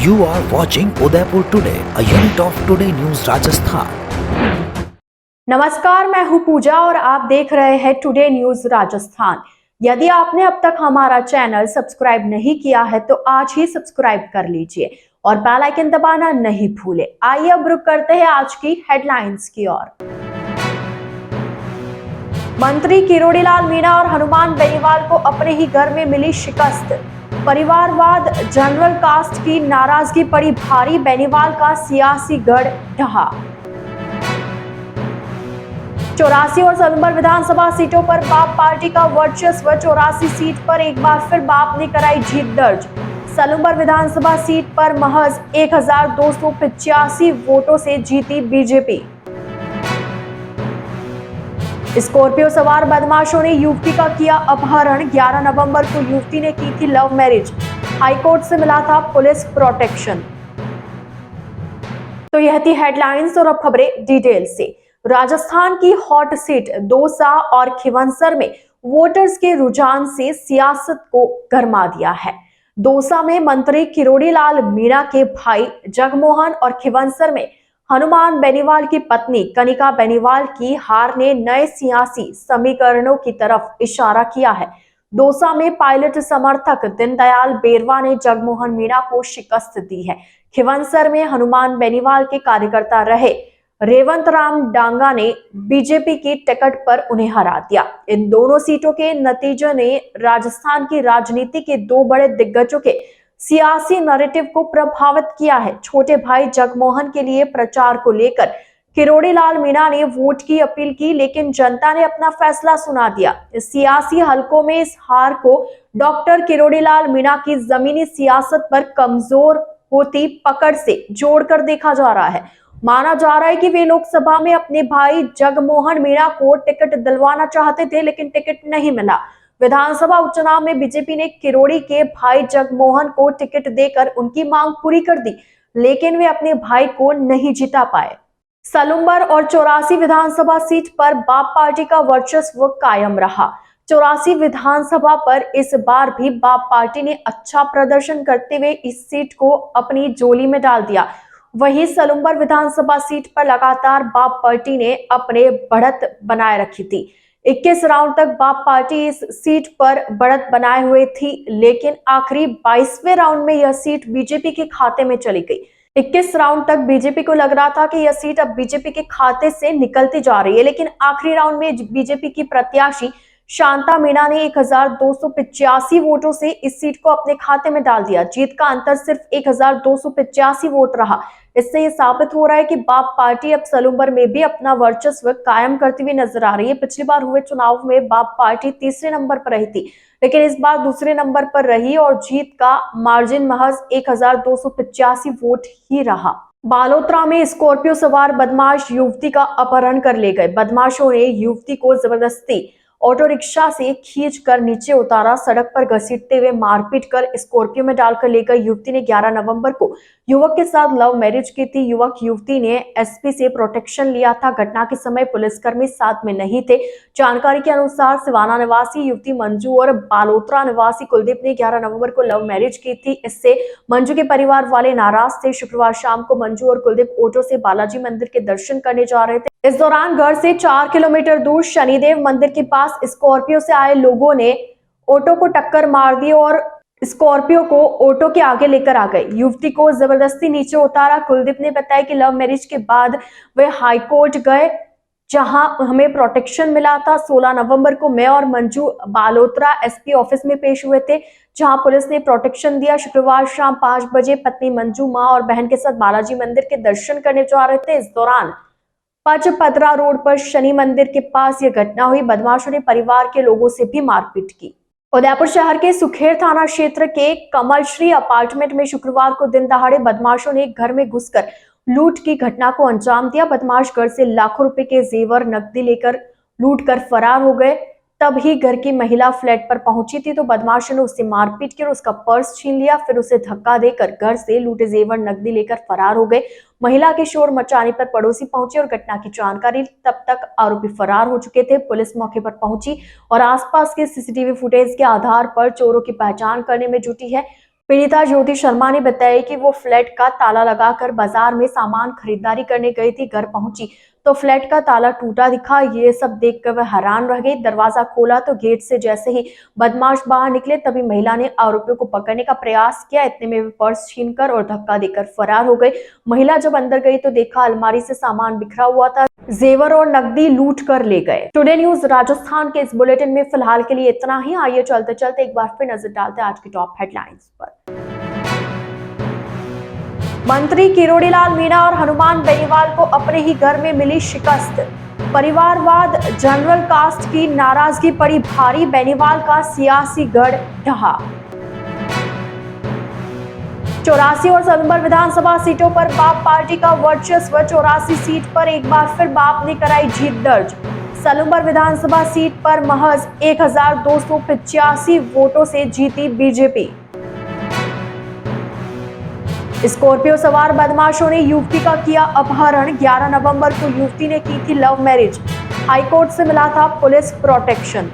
You are watching Udaipur Today, a unit of Today News Rajasthan. नमस्कार, मैं हूं पूजा और आप देख रहे हैं टुडे न्यूज राजस्थान। यदि आपने अब तक हमारा चैनल सब्सक्राइब नहीं किया है तो आज ही सब्सक्राइब कर लीजिए और बेल आइकन दबाना नहीं भूलें। आइए अब रुक करते हैं आज की हेडलाइंस की ओर। मंत्री किरोड़ीलाल मीणा और हनुमान बेनीवाल को अपने ही घर में मिली शिकस्त। परिवारवाद, जनरल कास्ट की नाराजगी पड़ी भारी, बेनीवाल का सियासी गढ़ ढहा। 84 और सलूम्बर विधानसभा सीटों पर बाप पार्टी का वर्चस्व। 84 सीट पर एक बार फिर बाप ने कराई जीत दर्ज। सलूम्बर विधानसभा सीट पर महज 1285 वोटों से जीती बीजेपी। स्कॉर्पियो सवार बदमाशों ने युवती का किया अपहरण। 11 नवंबर को युवती ने की थी लव मैरिज। हाईकोर्ट से मिला था पुलिस प्रोटेक्शन। तो यह थी हेडलाइंस और अब खबरें डिटेल से। राजस्थान की हॉट सीट दौसा और खिवंसर में वोटर्स के रुझान से सियासत को गरमा दिया है। दौसा में मंत्री किरोड़ीलाल मीणा के भाई जगमोहन और खिवंसर में हनुमान बेनीवाल की पत्नी कनिका बेनीवाल की हार ने नए सियासी समीकरणों की तरफ इशारा किया है। दौसा में पायलट समर्थक दीनदयाल बेरवा ने जगमोहन मीणा को शिकस्त दी है। खिवंसर में हनुमान बेनीवाल के कार्यकर्ता रहे रेवंत राम डांगा ने बीजेपी की टिकट पर उन्हें हरा दिया। इन दोनों सीटों के नतीजों ने राजस्थान की राजनीति के दो बड़े दिग्गजों के सियासी नैरेटिव को प्रभावित किया है। छोटे भाई जगमोहन के लिए प्रचार को लेकर किरोड़ीलाल मीणा ने वोट की अपील की, लेकिन जनता ने अपना फैसला सुना दिया। इस सियासी हलकों में इस हार को डॉक्टर किरोड़ीलाल मीणा की जमीनी सियासत पर कमजोर होती पकड़ से जोड़कर देखा जा रहा है। माना जा रहा है कि वे लोकसभा में अपने भाई जगमोहन मीणा को टिकट दिलवाना चाहते थे, लेकिन टिकट नहीं मिला। विधानसभा उपचुनाव में बीजेपी ने किरोड़ी के भाई जगमोहन को टिकट देकर उनकी मांग पूरी कर दी, लेकिन वे अपने भाई को नहीं जिता पाए। सलूम्बर और 84 विधानसभा सीट पर बाप पार्टी का वर्चस्व कायम रहा। 84 विधानसभा पर इस बार भी बाप पार्टी ने अच्छा प्रदर्शन करते हुए इस सीट को अपनी झोली में डाल दिया। वहीं सलूम्बर विधानसभा सीट पर लगातार बाप पार्टी ने अपने बढ़त बनाए रखी थी। 21 राउंड तक बाप पार्टी इस सीट पर बढ़त बनाए हुए थी, लेकिन आखिरी 22वें राउंड में यह सीट बीजेपी के खाते में चली गई। 21 राउंड तक बीजेपी को लग रहा था कि यह सीट अब बीजेपी के खाते से निकलती जा रही है, लेकिन आखिरी राउंड में बीजेपी की प्रत्याशी शांता मीणा ने 1285 वोटों से इस सीट को अपने खाते में डाल दिया। जीत का अंतर सिर्फ 1285 वोट रहा। इससे ये साबित हो रहा है कि बाप पार्टी अब सलूम्बर में भी अपना वर्चस्व कायम करती हुई नजर आ रही है। पिछली बार हुए चुनाव में बाप पार्टी तीसरे नंबर पर रही थी, लेकिन इस बार दूसरे नंबर पर रही और जीत का मार्जिन महज 1285 वोट ही रहा। बालोतरा में स्कॉर्पियो सवार बदमाश युवती का अपहरण कर ले गए। बदमाशों ने युवती को जबरदस्ती ऑटो रिक्शा से खींचकर नीचे उतारा, सड़क पर घसीटते हुए मारपीट कर स्कॉर्पियो में डालकर ले गई। युवती ने 11 नवंबर को युवक के साथ लव मैरिज की थी। युवक युवती ने एसपी से प्रोटेक्शन लिया था। घटना के समय पुलिसकर्मी साथ में नहीं थे। जानकारी के अनुसार सिवाना निवासी युवती मंजू और बालोतरा निवासी कुलदीप ने 11 नवंबर को लव मैरिज की थी। इससे मंजू के परिवार वाले नाराज थे। शुक्रवार शाम को मंजू और कुलदीप ऑटो से बालाजी मंदिर के दर्शन करने जा रहे थे। इस दौरान घर से 4 किलोमीटर दूर शनिदेव मंदिर के पास स्कॉर्पियो से आए लोगों ने ऑटो को टक्कर मार दी और स्कॉर्पियो को ऑटो के आगे लेकर आ गए। युवती को जबरदस्ती नीचे उतारा। कुलदीप ने बताया कि लव मैरिज के बाद वे हाईकोर्ट गए, जहां हमें प्रोटेक्शन मिला था। 16 नवंबर को मैं और मंजू बालोतरा एसपी ऑफिस में पेश हुए थे, जहां पुलिस ने प्रोटेक्शन दिया। शुक्रवार शाम 5 बजे पत्नी मंजू मां और बहन के साथ बालाजी मंदिर के दर्शन करने जा रहे थे। इस दौरान पचपदरा रोड पर शनि मंदिर के पास यह घटना हुई। बदमाशों ने परिवार के लोगों से भी मारपीट की। उदयपुर शहर के सुखेर थाना क्षेत्र के कमलश्री अपार्टमेंट में शुक्रवार को दिन दहाड़े बदमाशों ने घर में घुसकर लूट की घटना को अंजाम दिया। बदमाश घर से लाखों रुपए के जेवर नकदी लेकर लूट कर फरार हो गए। तब ही घर की महिला फ्लैट पर पहुंची थी तो बदमाशों ने उससे मारपीट कर उसका पर्स छीन लिया, फिर उसे धक्का देकर घर से लूटे जेवर नकदी लेकर फरार हो गए। महिला के शोर मचाने पर पड़ोसी पहुंचे और घटना की जानकारी तब तक आरोपी फरार हो चुके थे। पुलिस मौके पर पहुंची और आसपास के सीसीटीवी फुटेज के आधार पर चोरों की पहचान करने में जुटी है। पीड़िता ज्योति शर्मा ने बताया कि वो फ्लैट का ताला लगाकर बाजार में सामान खरीदारी करने गई थी। घर पहुंची तो फ्लैट का ताला टूटा दिखा। ये सब देखकर वह हैरान रह गई। दरवाजा खोला तो गेट से जैसे ही बदमाश बाहर निकले तभी महिला ने आरोपियों को पकड़ने का प्रयास किया। इतने में वे पर्स छीनकर और धक्का देकर फरार हो गई। महिला जब अंदर गई तो देखा अलमारी से सामान बिखरा हुआ था, जेवर और नकदी लूट कर ले गए। टुडे न्यूज राजस्थान के इस बुलेटिन में फिलहाल के लिए इतना ही। आइए चलते चलते एक बार फिर नजर डालते हैं आज की टॉप हेडलाइंस पर। मंत्री किरोड़ीलाल मीणा और हनुमान बेनीवाल को अपने ही घर में मिली शिकस्त। परिवारवाद जनरल कास्ट की नाराजगी पड़ी भारी। बेनीवाल का सियासी गढ़ ढहा। 84 और सलूंबर विधानसभा सीटों पर बाप पार्टी का वर्चस्व। 84 सीट पर एक बार फिर बाप ने कराई जीत दर्ज। सलूंबर विधानसभा सीट पर महज 1285 वोटों से जीती बीजेपी। स्कॉर्पियो सवार बदमाशों ने युवती का किया अपहरण। 11 नवंबर को युवती ने की थी लव मैरिज। हाईकोर्ट से मिला था पुलिस प्रोटेक्शन।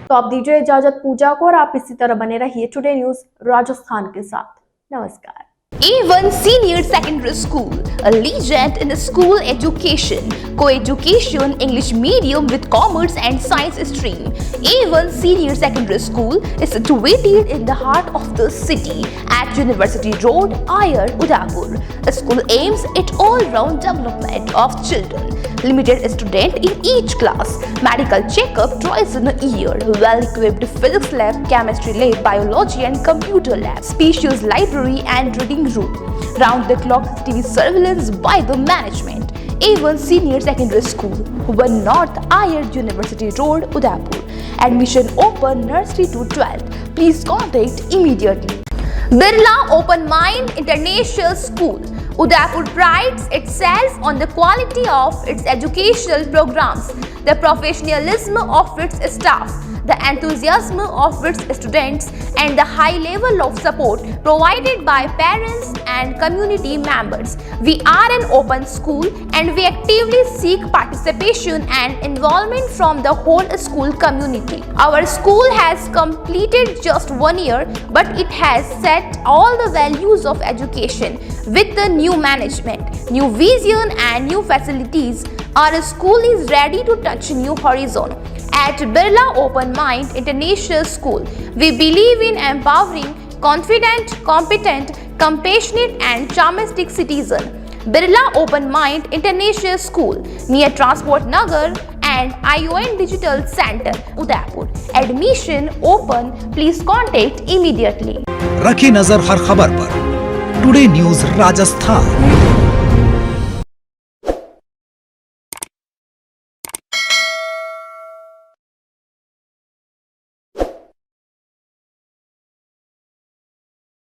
तो आप दीजिए इजाजत पूजा को और आप इसी तरह बने रहिए टुडे न्यूज राजस्थान के साथ। नमस्कार। A1 Senior Secondary School, a legend in school education, co-education, English medium with commerce and science stream. A1 Senior Secondary School is situated in the heart of the city at University Road, Ayer, Udaipur. The school aims at all-round development of children. Limited student in each class. Medical checkup twice in a year. Well-equipped physics lab, chemistry lab, biology and computer lab. Spacious library and reading room. Round-the-clock CCTV surveillance by the management. A1 Senior Secondary School, 1 North Ayer, University Road, Udaipur. Admission open nursery to 12th. Please contact immediately. Birla Open Mind International School. Udaipur prides itself on the quality of its educational programs, the professionalism of its staff, the enthusiasm of its students, and the high level of support provided by parents and community members. We are an open school and we actively seek participation and involvement from the whole school community. Our school has completed just 1 year, but it has set all the values of education with the new management, new vision and new facilities. Our school is ready to touch new horizon. At Birla Open Mind International School, we believe in empowering confident, competent, compassionate and charmistic citizen. Birla Open Mind International School near Transport Nagar and ION Digital Center, Udaipur. Admission open. Please contact immediately. रखी नजर हर खबर पर। Today news Rajasthan.